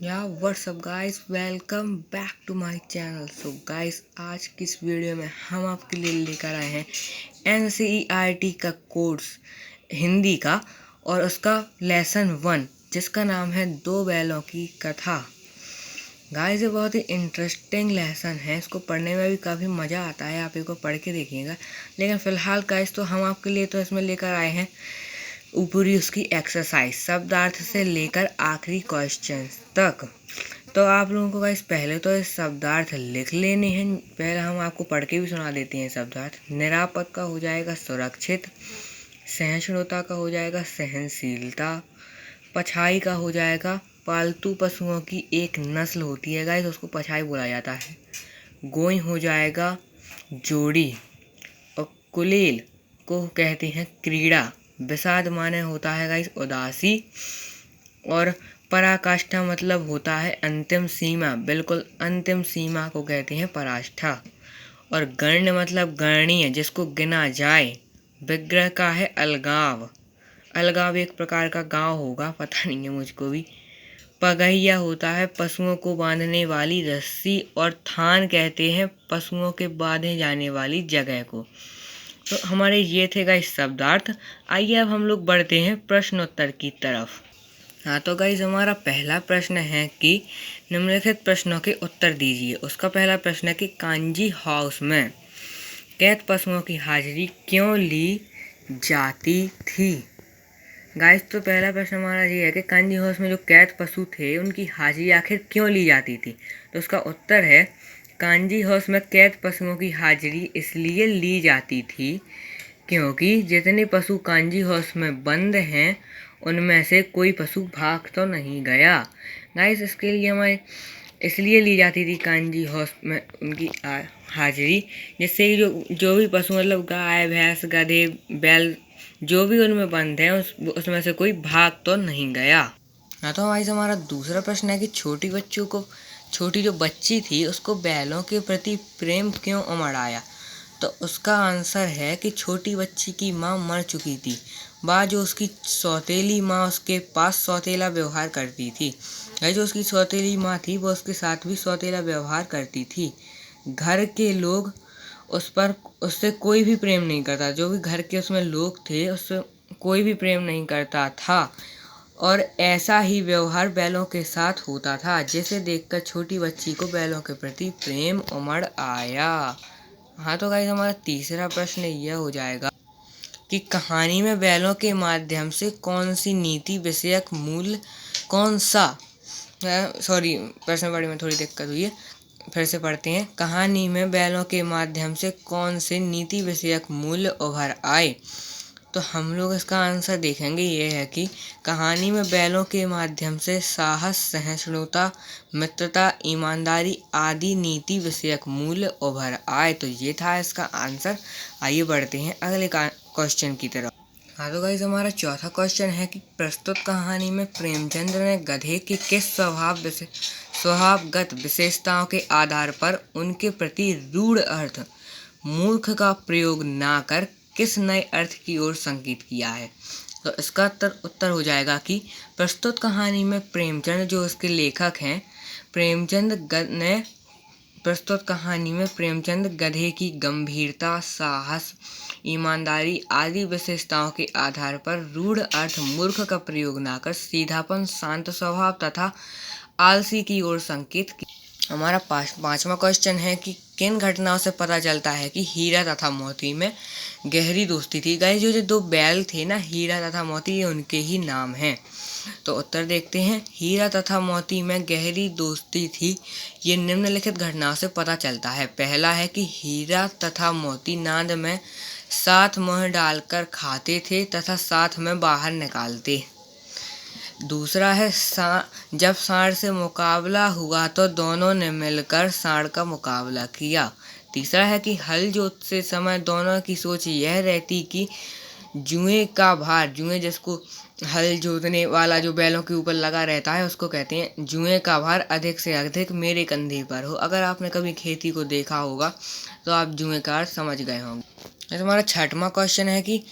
या what's up guys, welcome back to my channel. So guys, आज की इस वीडियो में हम आपके लिए लेकर आए हैं NCERT का कोर्स हिंदी का और उसका लेसन 1 जिसका नाम है दो बैलों की कथा। गाइस, ये बहुत ही इंटरेस्टिंग लेसन है, इसको पढ़ने में भी काफ़ी मज़ा आता है, आप इसको पढ़ के देखिएगा। लेकिन फ़िलहाल गाइस तो हम आपके लिए तो इसमें लेकर आए हैं ऊपरी उसकी एक्सरसाइज शब्दार्थ से लेकर आखिरी क्वेश्चन तक। तो आप लोगों को गाइस पहले तो ये शब्दार्थ लिख लेने हैं, पहले हम आपको पढ़ के भी सुना देते हैं शब्दार्थ। निरापद का हो जाएगा सुरक्षित, सहिष्णुता का हो जाएगा सहनशीलता, पछाई का हो जाएगा पालतू पशुओं की एक नस्ल होती है गाइस, उसको पछाई बोला जाता है। गोई हो जाएगा जोड़ी, और कुलेल को कहते हैं क्रीड़ा। विषाद माने होता है गाइस उदासी, और पराकाष्ठा मतलब होता है अंतिम सीमा, बिल्कुल अंतिम सीमा को कहते हैं पराष्ठा। और गण्य मतलब गणनीय, जिसको गिना जाए। विग्रह का है अलगाव, अलगाव एक प्रकार का गांव होगा, पता नहीं है मुझको भी। पगहिया होता है पशुओं को बांधने वाली रस्सी, और थान कहते हैं पशुओं के बांधे जाने वाली जगह को। तो हमारे ये थे गाइस शब्दार्थ। आइए अब हम लोग बढ़ते हैं प्रश्नोत्तर की तरफ। हाँ तो गाइस, हमारा पहला प्रश्न है कि निम्नलिखित प्रश्नों के उत्तर दीजिए। उसका पहला प्रश्न है कि कांजी हाउस में कैद पशुओं की हाजिरी क्यों ली जाती थी। गाइस, तो पहला प्रश्न हमारा ये है कि कांजी हाउस में जो कैद पशु थे उनकी हाजिरी आखिर क्यों ली जाती थी। तो उसका उत्तर है कांजी हाउस में कैद पशुओं की हाजिरी इसलिए ली जाती थी क्योंकि जितने पशु कांजी हाउस में बंद हैं उनमें से कोई पशु भाग तो नहीं गया। गाइस, इसके लिए हमारे इसलिए ली जाती थी कांजी हाउस में उनकी हाजिरी, जिससे जो भी पशु मतलब गाय भैंस गधे बैल जो भी उनमें बंद है उसमें से कोई भाग तो नहीं गया। हाँ तो गाइस, हमारा दूसरा प्रश्न है कि छोटी जो बच्ची थी उसको बैलों के प्रति प्रेम क्यों उमड़ आया। तो उसका आंसर है कि छोटी बच्ची की माँ मर चुकी थी। जो उसकी सौतेली माँ उसके पास सौतेला व्यवहार करती थी। जो उसकी सौतेली माँ थी वो उसके साथ भी सौतेला व्यवहार करती थी। घर के लोग उससे कोई भी प्रेम नहीं करता, जो भी घर के उसमें लोग थे उससे कोई भी प्रेम नहीं करता था। और ऐसा ही व्यवहार बैलों के साथ होता था, जिसे देखकर छोटी बच्ची को बैलों के प्रति प्रेम उमड़ आया। हाँ तो गाइस, हमारा तीसरा प्रश्न यह हो जाएगा कि कहानी में बैलों के माध्यम से कौन सी नीति विषयक मूल्य प्रश्न पढ़ने में थोड़ी दिक्कत हुई है, फिर से पढ़ते हैं। कहानी में बैलों के माध्यम से कौन से नीति विषयक मूल्य उभर आए। तो हम लोग इसका आंसर देखेंगे, ये है कि कहानी में बैलों के माध्यम से साहस, सहिष्णुता, मित्रता, ईमानदारी आदि नीति विषयक मूल्य उभर आए। तो ये था इसका आंसर। आइए बढ़ते हैं अगले क्वेश्चन की तरफ। हाँ तो गाइस, हमारा चौथा क्वेश्चन है कि प्रस्तुत कहानी में प्रेमचंद्र ने गधे के किस स्वभावगत विशेषताओं के आधार पर उनके प्रति रूढ़ अर्थ मूर्ख का प्रयोग ना कर किस नए अर्थ की ओर संकेत किया है। तो इसका उत्तर हो जाएगा कि प्रस्तुत कहानी में प्रेमचंद जो इसके लेखक हैं, प्रस्तुत कहानी में प्रेमचंद गधे की गंभीरता, साहस, ईमानदारी आदि विशेषताओं के आधार पर रूढ़ अर्थ मूर्ख का प्रयोग ना कर सीधापन, शांत स्वभाव तथा आलसी की ओर संकेत किया। हमारा पांचवा क्वेश्चन है कि किन घटनाओं से पता चलता है कि हीरा तथा मोती में गहरी दोस्ती थी। गाइस, जो दो बैल थे ना, हीरा तथा मोती, ये उनके ही नाम हैं। तो उत्तर देखते हैं। हीरा तथा मोती में गहरी दोस्ती थी, ये निम्नलिखित घटनाओं से पता चलता है। पहला है कि हीरा तथा मोती नाद में साथ मुंह डालकर खाते थे तथा साथ में बाहर निकालते। दूसरा है जब सांड से मुकाबला हुआ तो दोनों ने मिलकर सांड का मुकाबला किया। तीसरा है कि हल जोतते समय दोनों की सोच यह रहती कि जुएं जिसको हल जोतने वाला जो बैलों के ऊपर लगा रहता है उसको कहते हैं जुएं का भार अधिक से अधिक मेरे कंधे पर हो। अगर आपने कभी खेती को देखा होगा तो आप जुएं का अर्थ समझ गए होंगे। हमारा छठवां क्वेश्चन है कि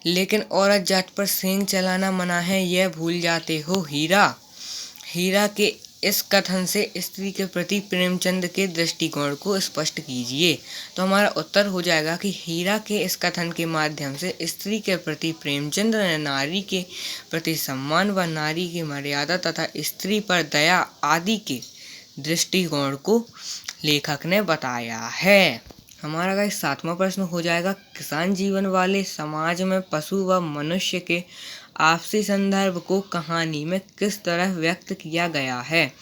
लेकिन औरत जात पर सींग चलाना मना है, यह भूल जाते हो हीरा। हीरा के इस कथन से स्त्री के प्रति प्रेमचंद के दृष्टिकोण को स्पष्ट कीजिए। तो हमारा उत्तर हो जाएगा कि हीरा के इस कथन के माध्यम से स्त्री के प्रति प्रेमचंद ने नारी के प्रति सम्मान व नारी की मर्यादा तथा स्त्री पर दया आदि के दृष्टिकोण को लेखक ने बताया है। हमारा गाइस 7वां प्रश्न हो जाएगा, किसान जीवन वाले समाज में पशु व मनुष्य के आपसी संदर्भ को कहानी में किस तरह व्यक्त किया गया है।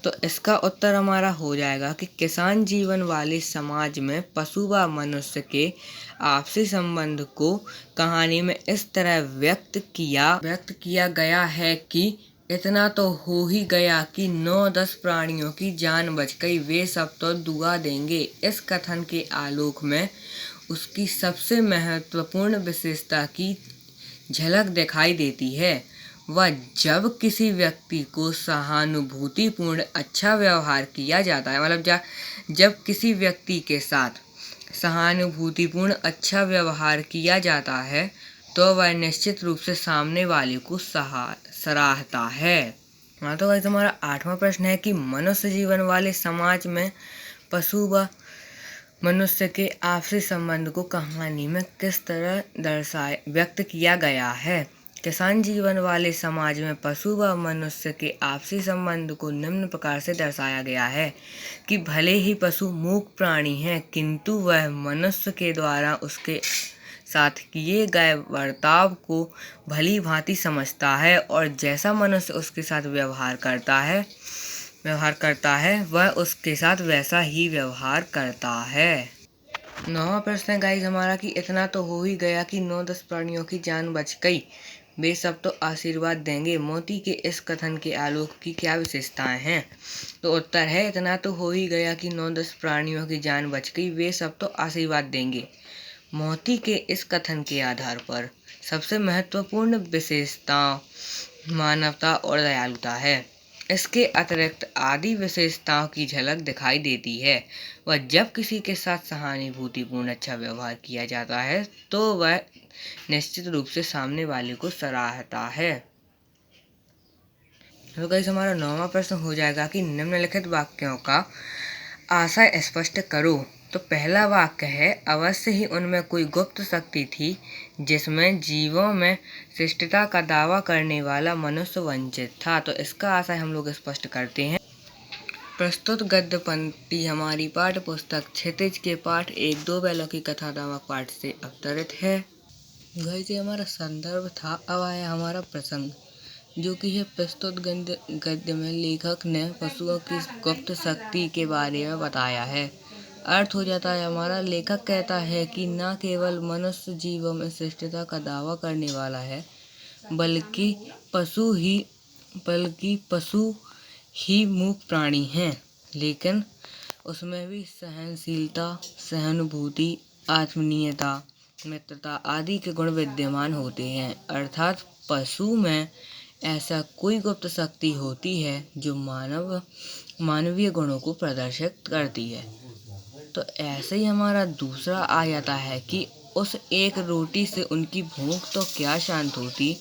तो इसका उत्तर हमारा हो जाएगा कि किसान जीवन वाले समाज में पशु व मनुष्य के आपसी संबंध को कहानी में इस तरह व्यक्त किया गया है कि इतना तो हो ही गया कि 9-10 प्राणियों की जान बच गई, वे सब तो दुआ देंगे। इस कथन के आलोक में उसकी सबसे महत्वपूर्ण विशेषता की झलक दिखाई देती है। वह जब किसी व्यक्ति को सहानुभूतिपूर्ण अच्छा व्यवहार किया जाता है, मतलब जब किसी व्यक्ति के साथ सहानुभूतिपूर्ण अच्छा व्यवहार किया जाता है तो वह निश्चित रूप से सामने वाले को सराहता है। हाँ, तो गाइस हमारा 8वां प्रश्न है कि मनुष्य जीवन वाले समाज में पशु व मनुष्य के आपसी संबंध को कहानी में किस तरह व्यक्त किया गया है। किसान जीवन वाले समाज में पशु व मनुष्य के आपसी संबंध को निम्न प्रकार से दर्शाया गया है कि भले ही पशु मूक प्राणी है, किंतु वह मनुष्य के द्वारा उसके साथ किए गए बर्ताव को भली भांति समझता है और जैसा मनुष्य उसके साथ व्यवहार करता है वह उसके साथ वैसा ही व्यवहार करता है। 9वां प्रश्न है गाइस हमारा कि इतना तो हो ही गया कि 9-10 प्राणियों की जान बच गई, वे सब तो आशीर्वाद देंगे। मोती के इस कथन के आलोक की क्या विशेषताएं हैं। तो उत्तर है, इतना तो हो ही गया कि 9-10 प्राणियों की जान बच गई, वे सब तो आशीर्वाद देंगे। मोती के इस कथन के आधार पर सबसे महत्वपूर्ण विशेषता मानवता और दयालुता है। इसके अतिरिक्त आदि विशेषताओं की झलक दिखाई देती है। वह जब किसी के साथ सहानुभूतिपूर्ण अच्छा व्यवहार किया जाता है तो वह निश्चित रूप से सामने वाले को सराहता है। तो गाइस हमारा 9वां प्रश्न हो जाएगा कि निम्नलिखित वाक्यों का आशय स्पष्ट करो। तो पहला वाक्य है, अवश्य ही उनमें कोई गुप्त शक्ति थी जिसमें जीवों में श्रेष्ठता का दावा करने वाला मनुष्य वंचित था। तो इसका आशय हम लोग स्पष्ट करते हैं। प्रस्तुत गद्य पंक्ति हमारी पाठ्य पुस्तक क्षितिज के पाठ 1-2 बैलों की कथा नामक पाठ से अवतरित है। गाइस ये हमारा संदर्भ था। अब आया हमारा प्रसंग, जो कि है प्रस्तुत गद्य में लेखक ने पशुओं की गुप्त शक्ति के बारे में बताया है। अर्थ हो जाता है हमारा, लेखक कहता है कि न केवल मनुष्य जीवों में श्रेष्ठता का दावा करने वाला है, बल्कि पशु ही मूक प्राणी हैं, लेकिन उसमें भी सहनशीलता, सहानुभूति, आत्मीयता, मित्रता आदि के गुण विद्यमान होते हैं। अर्थात पशु में ऐसा कोई गुप्त शक्ति होती है जो मानवीय गुणों को प्रदर्शित करती है। तो ऐसे ही हमारा दूसरा आ जाता है कि उस एक रोटी से उनकी भूख तो क्या शांत होती,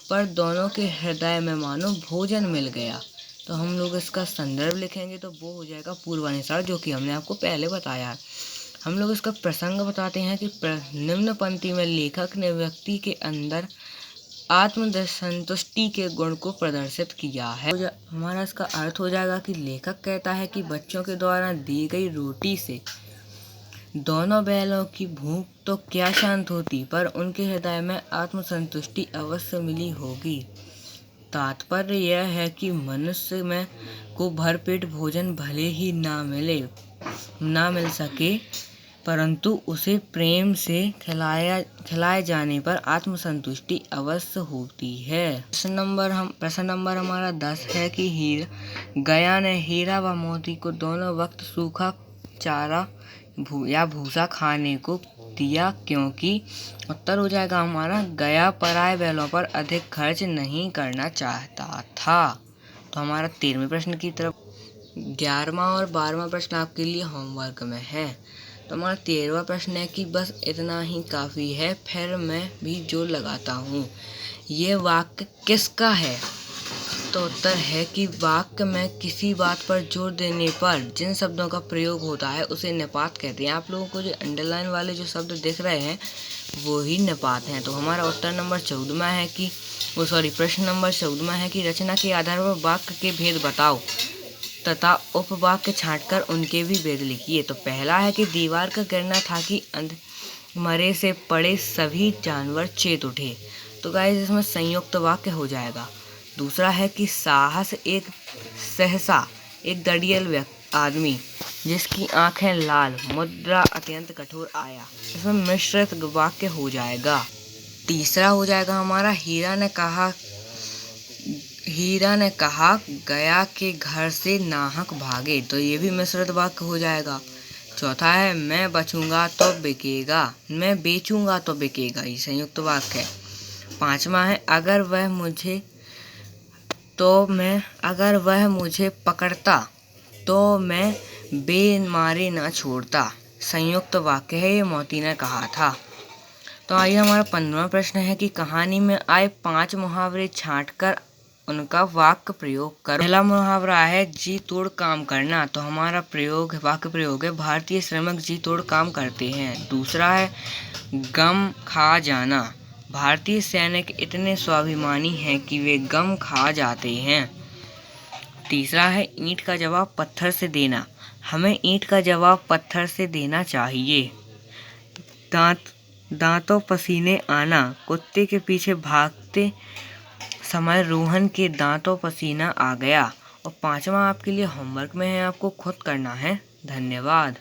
पर दोनों के हृदय में मानो भोजन मिल गया। तो हम लोग इसका संदर्भ लिखेंगे तो वो हो जाएगा पूर्वानुसार, जो कि हमने आपको पहले बताया। हम लोग इसका प्रसंग बताते हैं कि निम्न पंक्ति में लेखक ने व्यक्ति के अंदर आत्मसंतुष्टि के गुण को प्रदर्शित किया है। हमारा इसका अर्थ हो जाएगा कि लेखक कहता है कि बच्चों के द्वारा दी गई रोटी से दोनों बैलों की भूख तो क्या शांत होती, पर उनके हृदय में आत्मसंतुष्टि अवश्य मिली होगी। तात्पर्य यह है कि मनुष्य में को भरपेट भोजन भले ही ना मिल सके, परंतु उसे प्रेम से खिलाए जाने पर आत्मसंतुष्टि अवश्य होती है। प्रश्न नंबर हमारा 10 है कि गया ने हीरा व मोती को दोनों वक्त सूखा चारा या भूसा खाने को दिया क्योंकि। उत्तर हो जाएगा हमारा, गया पराये बैलों पर अधिक खर्च नहीं करना चाहता था। तो हमारा 13वें प्रश्न की तरफ 11वां और 12वां प्रश्न आपके लिए होमवर्क में है। तो हमारा 13वां प्रश्न है कि बस इतना ही काफ़ी है, फिर मैं भी जोर लगाता हूँ, ये वाक्य किसका है। तो उत्तर है कि वाक्य में किसी बात पर जोर देने पर जिन शब्दों का प्रयोग होता है उसे निपात कहते हैं। आप लोगों को जो अंडरलाइन वाले जो शब्द दिख रहे हैं वो ही निपात हैं। तो हमारा उत्तर नंबर 14 है कि प्रश्न नंबर 14 है कि रचना के आधार पर वाक्य के भेद बताओ तथा उपवाक्य छांटकर उनके भी भेद लिखिए। तो पहला है कि दीवार का गिरना था कि मरे से पड़े सभी जानवर चेत उठे। तो गाइस इसमें संयुक्त वाक्य हो जाएगा। दूसरा है कि साहस सहसा एक दड़ियल आदमी जिसकी आंखें लाल मुद्रा अत्यंत कठोर आया। इसमें मिश्रित वाक्य हो जाएगा। तीसरा हो जाएगा हमारा हीरा ने कहा गया के घर से नाहक भागे। तो ये भी मिश्रित वाक्य हो जाएगा। चौथा है मैं बेचूंगा तो बिकेगा, ये संयुक्त वाक्य है। पांचवा है अगर वह मुझे पकड़ता तो मैं बेमारे ना छोड़ता, संयुक्त वाक्य है, ये मोती ने कहा था। तो आइए हमारा 15वां प्रश्न है कि कहानी में आए 5 मुहावरे छांटकर उनका वाक्य प्रयोग करो। पहला मुहावरा है जी तोड़ काम करना। तो हमारा वाक्य प्रयोग है भारतीय श्रमिक जी तोड़ काम करते हैं। दूसरा है गम खा जाना। भारतीय सैनिक इतने स्वाभिमानी हैं कि वे गम खा जाते हैं। तीसरा है ईंट का जवाब पत्थर से देना। हमें ईंट का जवाब पत्थर से देना चाहिए। दांतों पसीने आना। कुत्ते के पीछे भागते समय रोहन के दांतों पसीना आ गया। और 5वां आपके लिए होमवर्क में है, आपको खुद करना है। धन्यवाद।